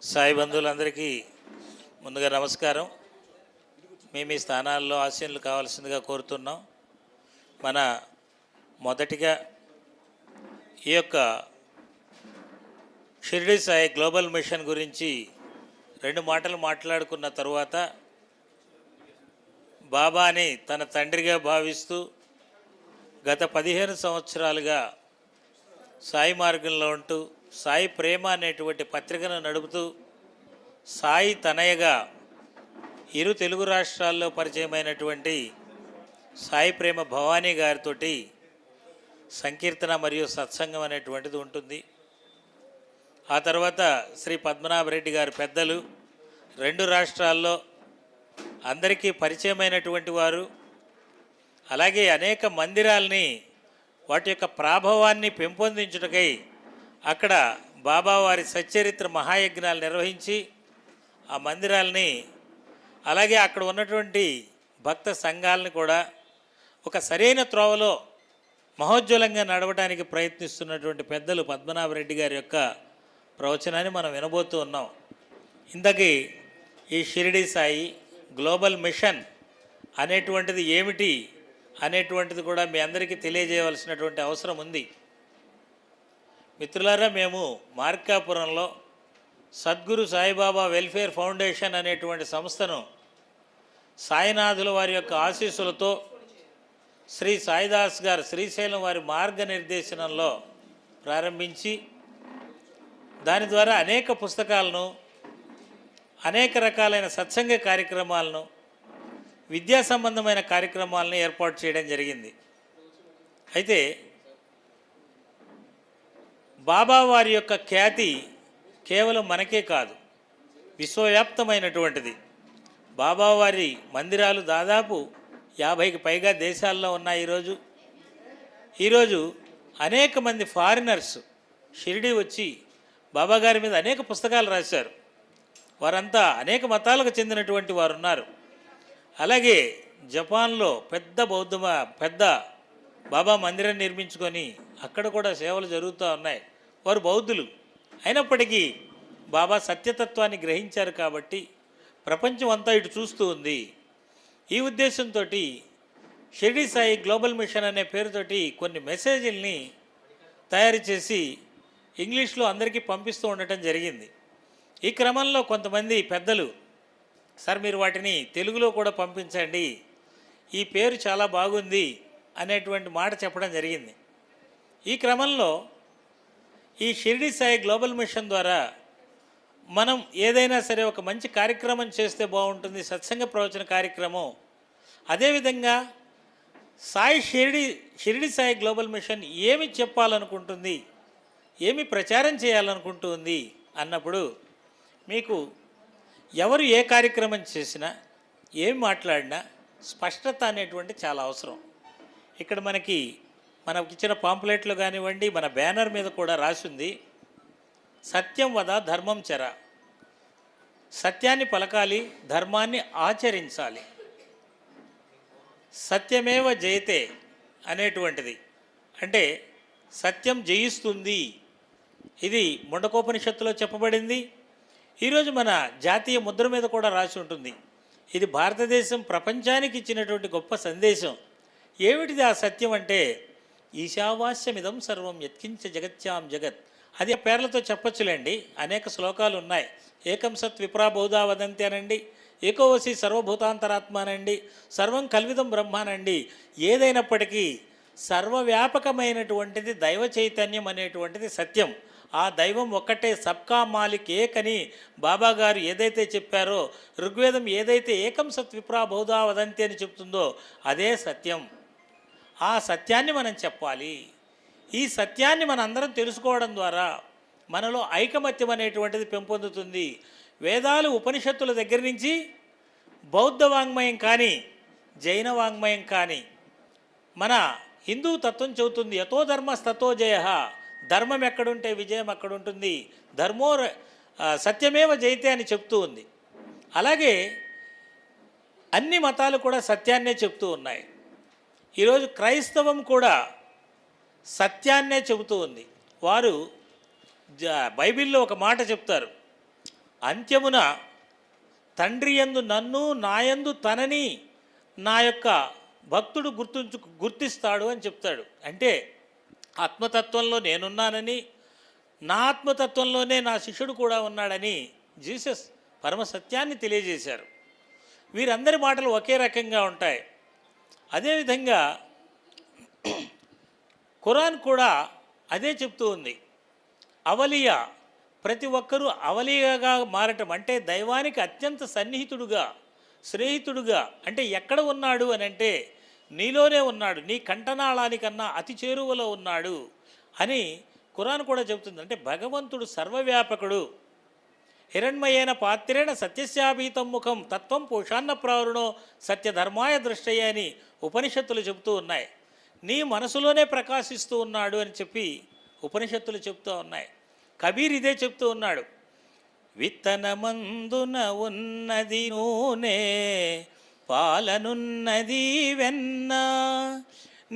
సాయి బంధువులందరికీ ముందుగా నమస్కారం. మీ స్థానాల్లో ఆశీనులు కావాల్సిందిగా కోరుతున్నాం. మన మొదటిగా ఈ యొక్క షిరిడి సాయి గ్లోబల్ మిషన్ గురించి రెండు మాటలు మాట్లాడుకున్న తరువాత బాబాని తన తండ్రిగా భావిస్తూ గత 15 సంవత్సరాలుగా సాయి మార్గంలో ఉంటూ సాయి ప్రేమ అనేటువంటి పత్రికను నడుపుతూ సాయి తనయగా ఇరు తెలుగు రాష్ట్రాల్లో పరిచయమైనటువంటి సాయి ప్రేమ భవానీ గారితో సంకీర్తన మరియు సత్సంగం అనేటువంటిది ఉంటుంది. ఆ తర్వాత శ్రీ పద్మనాభరెడ్డి గారు పెద్దలు రెండు రాష్ట్రాల్లో అందరికీ పరిచయమైనటువంటి వారు. అలాగే అనేక మందిరాల్ని వాటి యొక్క ప్రాభవాన్ని పెంపొందించుటకై అక్కడ బాబావారి సచ్చరిత్ర మహాయజ్ఞాలు నిర్వహించి ఆ మందిరాల్ని అలాగే అక్కడ ఉన్నటువంటి భక్త సంఘాలను కూడా ఒక సరైన త్రోవలో మహోజ్వలంగా నడవడానికి ప్రయత్నిస్తున్నటువంటి పెద్దలు పద్మనాభరెడ్డి గారి యొక్క ప్రవచనాన్ని మనం వినబోతూ ఉన్నాం. ఇంతకీ ఈ షిరిడి సాయి గ్లోబల్ మిషన్ అనేటువంటిది ఏమిటి అనేటువంటిది కూడా మీ అందరికీ తెలియజేయవలసినటువంటి అవసరం ఉంది. మిత్రులారా, మేము మార్కాపురంలో సద్గురు సాయిబాబా వెల్ఫేర్ ఫౌండేషన్ అనేటువంటి సంస్థను సాయినాథుల వారి యొక్క ఆశీస్సులతో శ్రీ సాయిదాస్ గారు శ్రీశైలం వారి మార్గనిర్దేశనంలో ప్రారంభించి దాని ద్వారా అనేక పుస్తకాలను అనేక రకాలైన సత్సంగ కార్యక్రమాలను విద్యా సంబంధమైన కార్యక్రమాలను ఏర్పాటు చేయడం జరిగింది. అయితే బాబా వారి యొక్క ఖ్యాతి కేవలం మనకే కాదు, విశ్వవ్యాప్తమైనటువంటిది. బాబావారి మందిరాలు దాదాపు 50కి పైగా దేశాల్లో ఉన్నాయి. ఈరోజు అనేక మంది ఫారినర్స్ షిరిడి వచ్చి బాబాగారి మీద అనేక పుస్తకాలు రాశారు. వారంతా అనేక మతాలకు చెందినటువంటి వారు ఉన్నారు. అలాగే జపాన్లో పెద్ద బాబా మందిరం నిర్మించుకొని అక్కడ కూడా సేవలు జరుగుతూ ఉన్నాయి. వారు బౌద్ధులు అయినప్పటికీ బాబా సత్యతత్వాన్ని గ్రహించారు కాబట్టి ప్రపంచం అంతా ఇటు చూస్తూ ఉంది. ఈ ఉద్దేశంతో షిరిడి సాయి గ్లోబల్ మిషన్ అనే పేరుతోటి కొన్ని మెసేజ్ల్ని తయారు చేసి ఇంగ్లీష్లో అందరికీ పంపిస్తూ ఉండటం జరిగింది. ఈ క్రమంలో కొంతమంది పెద్దలు, సార్ మీరు వాటిని తెలుగులో కూడా పంపించండి, ఈ పేరు చాలా బాగుంది అనేటువంటి మాట చెప్పడం జరిగింది. ఈ క్రమంలో ఈ షిరిడి సాయి గ్లోబల్ మిషన్ ద్వారా మనం ఏదైనా సరే ఒక మంచి కార్యక్రమం చేస్తే బాగుంటుంది, సత్సంగ ప్రవచన కార్యక్రమం. అదేవిధంగా షిరిడి సాయి గ్లోబల్ మిషన్ ఏమి చెప్పాలనుకుంటుంది, ఏమి ప్రచారం చేయాలనుకుంటుంది అన్నప్పుడు మీకు ఎవరు ఏ కార్యక్రమం చేసినా ఏమి మాట్లాడినా స్పష్టత అనేటువంటి చాలా అవసరం. ఇక్కడ మనకిచ్చిన పాంప్లెట్లు కానివ్వండి, మన బ్యానర్ మీద కూడా రాసింది, సత్యం వద ధర్మం చెర, సత్యాన్ని పలకాలి, ధర్మాన్ని ఆచరించాలి, సత్యమేవ జయతే అనేటువంటిది. అంటే సత్యం జయిస్తుంది. ఇది ముండకోపనిషత్తులో చెప్పబడింది. ఈరోజు మన జాతీయ ముద్ర మీద కూడా రాసి ఉంటుంది. ఇది భారతదేశం ప్రపంచానికి ఇచ్చినటువంటి గొప్ప సందేశం. ఏమిటిది ఆ సత్యం అంటే, ఈశావాస్యమిదం సర్వం యత్కించ జగత్యాం జగత్. అది ఆ పేర్లతో చెప్పచ్చులేండి, అనేక శ్లోకాలు ఉన్నాయి. ఏకం సత్ విప్రా బహుధా వదంతి అనండి, ఏకోవసి సర్వభూతాంతరాత్మ అనండి, సర్వం కల్విదం బ్రహ్మానండి. ఏదైనప్పటికీ సర్వవ్యాపకమైనటువంటిది దైవ చైతన్యం అనేటువంటిది సత్యం. ఆ దైవం ఒక్కటే, సబ్కా మాలిక్ ఏక్ అని బాబాగారు ఏదైతే చెప్పారో, ఋగ్వేదం ఏదైతే ఏకం సత్ విప్రా బహుధా వదంతి అని చెప్తుందో అదే సత్యం. ఆ సత్యాన్ని మనం చెప్పాలి. ఈ సత్యాన్ని మనందరం తెలుసుకోవడం ద్వారా మనలో ఐకమత్యం అనేటువంటిది పెంపొందుతుంది. వేదాలు ఉపనిషత్తుల దగ్గర నుంచి బౌద్ధ వాంగ్మయం కానీ జైన వాంగ్మయం కానీ మన హిందూ తత్వం చెబుతుంది, యతో ధర్మస్తతో జయ, ధర్మం ఎక్కడుంటే విజయం అక్కడుంటుంది, ధర్మో సత్యమేవ జయితే అని చెప్తూ ఉంది. అలాగే అన్ని మతాలు కూడా సత్యాన్నే చెప్తూ ఉన్నాయి. ఈరోజు క్రైస్తవం కూడా సత్యాన్నే చెబుతూ ఉంది. వారు బైబిల్లో ఒక మాట చెప్తారు, అంత్యమున తండ్రి యందు నన్ను, నాయందు తనని నా యొక్క భక్తుడు గుర్తిస్తాడు అని చెప్తాడు. అంటే ఆత్మతత్వంలో నేనున్నానని, నా ఆత్మతత్వంలోనే నా శిష్యుడు కూడా ఉన్నాడని జీసస్ పరమ సత్యాన్ని తెలియజేశారు. వీరందరి మాటలు ఒకే రకంగా ఉంటాయి. అదేవిధంగా ఖురాన్ కూడా అదే చెప్తూ ఉంది. అవలియా, ప్రతి ఒక్కరూ అవలియాగా మారటం అంటే దైవానికి అత్యంత సన్నిహితుడుగా, స్నేహితుడుగా. అంటే ఎక్కడ ఉన్నాడు అని అంటే నీలోనే ఉన్నాడు, నీ కంఠనాళానికన్నా అతి చేరువలో ఉన్నాడు అని ఖురాన్ కూడా చెబుతుంది. అంటే భగవంతుడు సర్వవ్యాపకుడు. హిరణ్మయేన పాత్రేణ సత్యశాభీతం ముఖం తత్వం పోషాన్న ప్రావృణో సత్యధర్మాయ దృష్టయ్య అని ఉపనిషత్తులు చెబుతూ ఉన్నాయి. నీ మనసులోనే ప్రకాశిస్తూ ఉన్నాడు అని చెప్పి ఉపనిషత్తులు చెప్తూ ఉన్నాయి. కబీర్ ఇదే చెప్తూ ఉన్నాడు. విత్తనమందున ఉన్నది నూనె, పాలనున్నది వెన్న,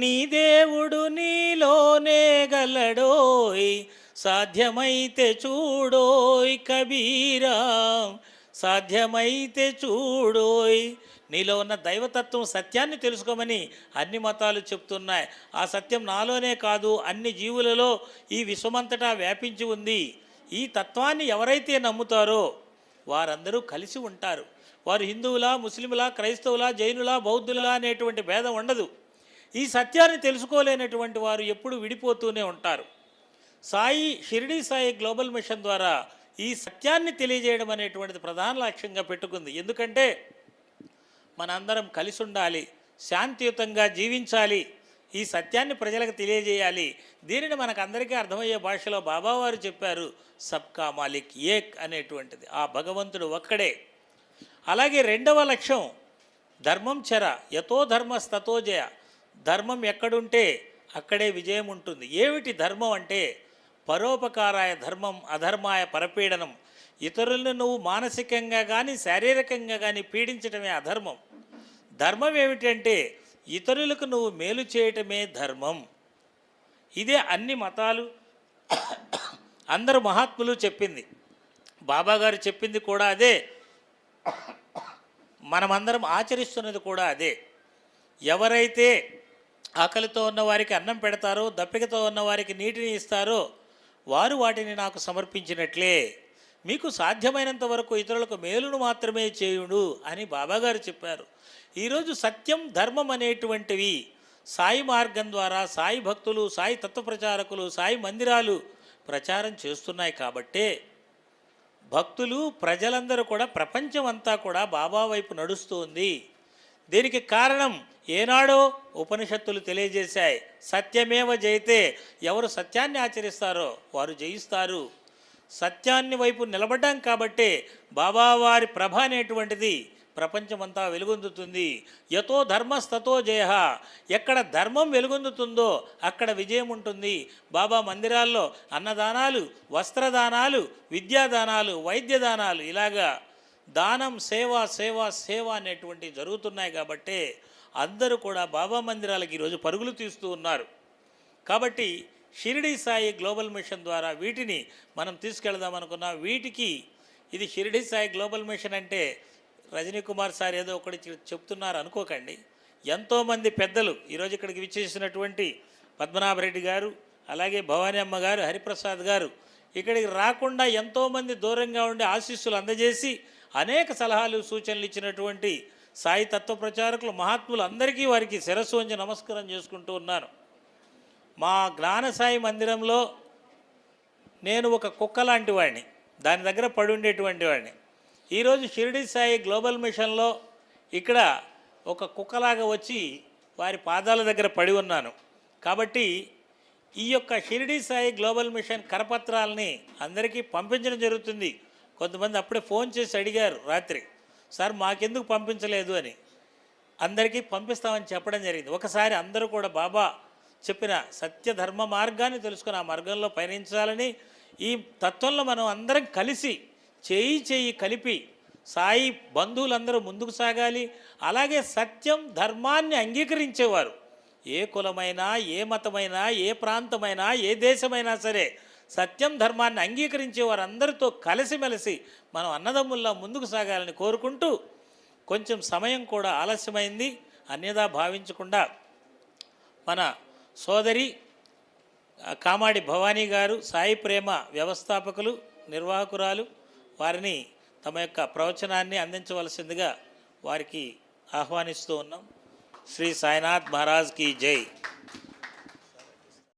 నీ దేవుడు నీలోనే గలడోయ్, సాధ్యమైతే చూడోయ్ కబీరా, సాధ్యమైతే చూడోయ్. నీలో ఉన్న దైవతత్వం సత్యాన్ని తెలుసుకోమని అన్ని మతాలు చెప్తున్నాయి. ఆ సత్యం నాలోనే కాదు, అన్ని జీవులలో ఈ విశ్వమంతటా వ్యాపించి ఉంది. ఈ తత్వాన్ని ఎవరైతే నమ్ముతారో వారందరూ కలిసి ఉంటారు. వారు హిందువులా, ముస్లింలా, క్రైస్తవులా, జైనులా, బౌద్ధులా అనేటువంటి భేదం ఉండదు. ఈ సత్యాన్ని తెలుసుకోలేనటువంటి వారు ఎప్పుడు విడిపోతూనే ఉంటారు. షిరిడీ సాయి గ్లోబల్ మిషన్ ద్వారా ఈ సత్యాన్ని తెలియజేయడం అనేటువంటిది ప్రధాన లక్ష్యంగా పెట్టుకుంది. ఎందుకంటే మనందరం కలిసి ఉండాలి, శాంతియుతంగా జీవించాలి, ఈ సత్యాన్ని ప్రజలకు తెలియజేయాలి. దీనిని మనకు అందరికీ అర్థమయ్యే భాషలో బాబావారు చెప్పారు, సబ్కా మాలిక్ ఏక్ అనేటువంటిది. ఆ భగవంతుడు ఒక్కడే. అలాగే రెండవ లక్ష్యం ధర్మం చెర, యతో ధర్మస్తతో జయ. ధర్మం ఎక్కడుంటే అక్కడే విజయం ఉంటుంది. ఏమిటి ధర్మం అంటే పరోపకారాయ ధర్మం, అధర్మాయ పరపీడనం. ఇతరులను నువ్వు మానసికంగా కానీ శారీరకంగా కానీ పీడించడమే అధర్మం. ధర్మం ఏమిటంటే ఇతరులకు నువ్వు మేలు చేయటమే ధర్మం. ఇదే అన్ని మతాలు, అందరు మహాత్ములు చెప్పింది. బాబాగారు చెప్పింది కూడా అదే, మనమందరం ఆచరిస్తున్నది కూడా అదే. ఎవరైతే ఆకలితో ఉన్న వారికి అన్నం పెడతారో, దప్పికతో ఉన్న వారికి నీటిని ఇస్తారో వారు వాటిని నాకు సమర్పించినట్లే. మీకు సాధ్యమైనంత వరకు ఇతరులకు మేలును మాత్రమే చేయుడు అని బాబాగారు చెప్పారు. ఈరోజు సత్యం, ధర్మం అనేటువంటివి సాయి మార్గం ద్వారా సాయి భక్తులు, సాయి తత్వప్రచారకులు, సాయి మందిరాలు ప్రచారం చేస్తున్నాయి. కాబట్టే భక్తులు, ప్రజలందరూ కూడా, ప్రపంచం అంతా కూడా బాబా వైపు నడుస్తుంది. దీనికి కారణం ఏనాడో ఉపనిషత్తులు తెలియజేశాయి. సత్యమేవ జయితే, ఎవరు సత్యాన్ని ఆచరిస్తారో వారు జయిస్తారు. సత్యాన్ని వైపు నిలబడ్డాం కాబట్టే బాబావారి ప్రభ అనేటువంటిది ప్రపంచమంతా వెలుగొందుతుంది. యతో ధర్మస్తతో జయ. ఎక్కడ ధర్మం వెలుగొందుతుందో అక్కడ విజయం ఉంటుంది. బాబా మందిరాల్లో అన్నదానాలు, వస్త్రదానాలు, విద్యాదానాలు, వైద్యదానాలు, ఇలాగా దానం, సేవ, సేవ, సేవ అనేటువంటివి జరుగుతున్నాయి. కాబట్టి అందరూ కూడా బాబా మందిరాలకు ఈరోజు పరుగులు తీస్తూ ఉన్నారు. కాబట్టి షిరిడీ సాయి గ్లోబల్ మిషన్ ద్వారా వీటిని మనం తీసుకెళ్దాం అనుకున్నాం. వీటికి ఇది షిరిడీ సాయి గ్లోబల్ మిషన్ అంటే రజనీ కుమార్ సార్ ఏదో ఒకటి చెప్తున్నారు అనుకోకండి. ఎంతోమంది పెద్దలు ఈరోజు ఇక్కడికి విచ్చేసినటువంటి పద్మనాభరెడ్డి గారు, అలాగే భవానీ అమ్మ గారు, హరిప్రసాద్ గారు ఇక్కడికి రాకుండా ఎంతోమంది దూరంగా ఉండి ఆశీస్సులు అందజేసి అనేక సలహాలు, సూచనలు ఇచ్చినటువంటి సాయి తత్వ ప్రచారకులు, మహాత్ములు అందరికీ వారికి శిరస్సు వంచి నమస్కారం చేసుకుంటూ ఉన్నాను. మా జ్ఞాన సాయి మందిరంలో నేను ఒక కుక్క లాంటి వాడిని, దాని దగ్గర పడి ఉండేటువంటి వాడిని. ఈరోజు షిరిడీ సాయి గ్లోబల్ మిషన్లో ఇక్కడ ఒక కుక్కలాగా వచ్చి వారి పాదాల దగ్గర పడి ఉన్నాను. కాబట్టి ఈ యొక్క షిరిడీ సాయి గ్లోబల్ మిషన్ కరపత్రాలని అందరికీ పంపించడం జరుగుతుంది. కొంతమంది అప్పుడే ఫోన్ చేసి అడిగారు రాత్రి, సార్ మాకెందుకు పంపించలేదు అని. అందరికీ పంపిస్తామని చెప్పడం జరిగింది. ఒకసారి అందరూ కూడా బాబా చెప్పిన సత్యధర్మ మార్గాన్ని తెలుసుకుని ఆ మార్గంలో పయనించాలని, ఈ తత్వంలో మనం అందరం కలిసి చేయి కలిపి సాయి బంధువులందరూ ముందుకు సాగాలి. అలాగే సత్యం, ధర్మాన్ని అంగీకరించేవారు ఏ కులమైనా, ఏ మతమైనా, ఏ ప్రాంతమైనా, ఏ దేశమైనా సరే సత్యం ధర్మాన్ని అంగీకరించే వారందరితో కలిసిమెలిసి మనం అన్నదమ్ముల్లా ముందుకు సాగాలని కోరుకుంటూ, కొంచెం సమయం కూడా ఆలస్యమైంది, అన్యదా భావించకుండా మన సోదరి కామాడి భవానీ గారు, సాయి ప్రేమ వ్యవస్థాపకులు, నిర్వాహకురాలు, వారిని తమ యొక్క ప్రవచనాన్ని అందించవలసిందిగా వారికి ఆహ్వానిస్తూ ఉన్నాం. శ్రీ సాయినాథ్ మహారాజ్ కీ జై.